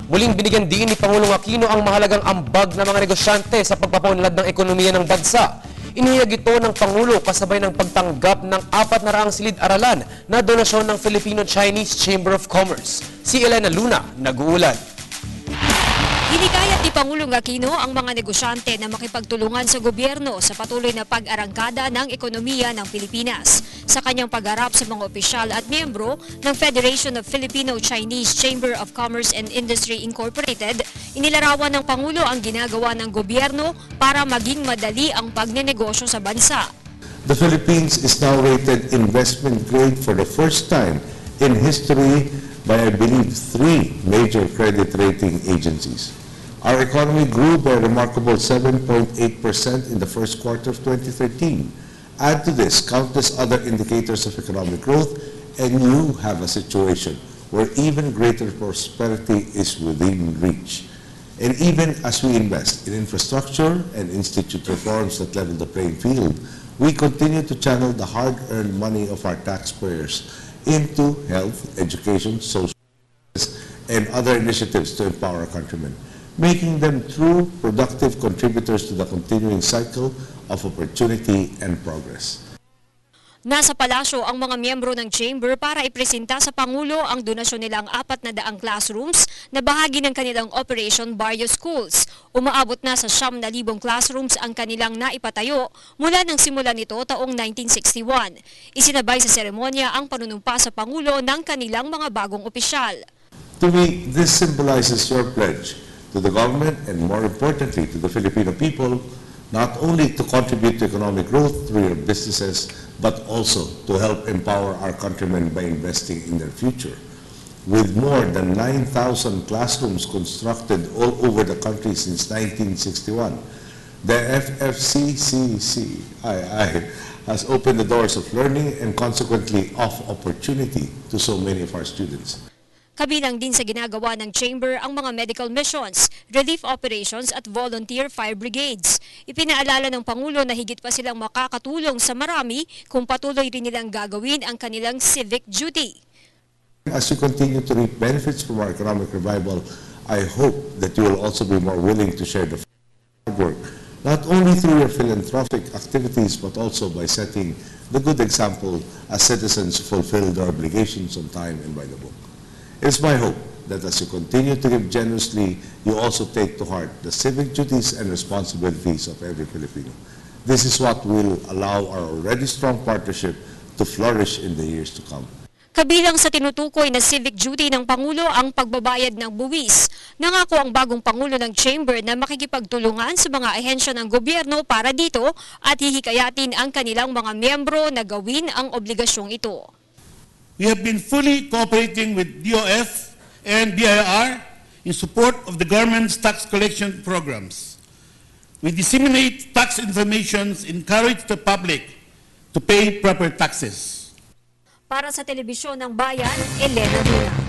Muling binigyan din ni Pangulong Aquino ang mahalagang ambag ng mga negosyante sa pagpapaunlad ng ekonomiya ng bansa. Inihayag ito ng Pangulo kasabay ng pagtanggap ng 400 silid-aralan na donasyon ng Filipino-Chinese Chamber of Commerce. Si Elena Luna, nag-uulat. Hinikayat ni Pangulong Aquino ang mga negosyante na makipagtulungan sa gobyerno sa patuloy na pag-arangkada ng ekonomiya ng Pilipinas. Sa kanyang pagharap sa mga opisyal at miyembro ng Federation of Filipino-Chinese Chamber of Commerce and Industry Incorporated, inilarawan ng Pangulo ang ginagawa ng gobyerno para maging madali ang pagnenegosyo sa bansa. The Philippines is now rated investment grade for the first time in history by, I believe, 3 major credit rating agencies. Our economy grew by a remarkable 7.8% in the first quarter of 2013. Add to this countless other indicators of economic growth, and you have a situation where even greater prosperity is within reach. And even as we invest in infrastructure and institute reforms that level the playing field, we continue to channel the hard-earned money of our taxpayers into health, education, social and other initiatives to empower our countrymen, making them true, productive contributors to the continuing cycle of opportunity and progress. Nasa palasyo ang mga miyembro ng Chamber para ipresenta sa Pangulo ang donasyon nilang 400 classrooms na bahagi ng kanilang Operation Barrio Schools. Umaabot na sa 9,000 classrooms ang kanilang naipatayo mula nang simula nito taong 1961. Isinabay sa seremonya ang panunumpa sa Pangulo ng kanilang mga bagong opisyal. To me, this symbolizes your pledge to the government and more importantly to the Filipino people, not only to contribute to economic growth through your businesses, but also to help empower our countrymen by investing in their future. With more than 9,000 classrooms constructed all over the country since 1961, the FFCCCII has opened the doors of learning and consequently of opportunity to so many of our students. Kabilang din sa ginagawa ng Chamber ang mga medical missions, relief operations at volunteer fire brigades. Ipinaalala ng Pangulo na higit pa silang makakatulong sa marami kung patuloy rin nilang gagawin ang kanilang civic duty. As you continue to reap benefits from our economic revival, I hope that you will also be more willing to share the hard work, not only through your philanthropic activities, but also by setting the good example as citizens who fulfill their obligations on time and by the book. It's my hope that as you continue to give generously, you also take to heart the civic duties and responsibilities of every Filipino. This is what will allow our already strong partnership to flourish in the years to come. Kabilang sa tinutukoy na civic duty ng Pangulo ang pagbabayad ng buwis. Nangako ang bagong Pangulo ng Chamber na makikipagtulungan sa mga ahensya ng gobyerno para dito at hihikayatin ang kanilang mga miyembro na gawin ang obligasyong ito. We have been fully cooperating with DOF and BIR in support of the government's tax collection programs. We disseminate tax information, encourage the public to pay proper taxes. Para sa Telebisyon ng Bayan, Elena Luna.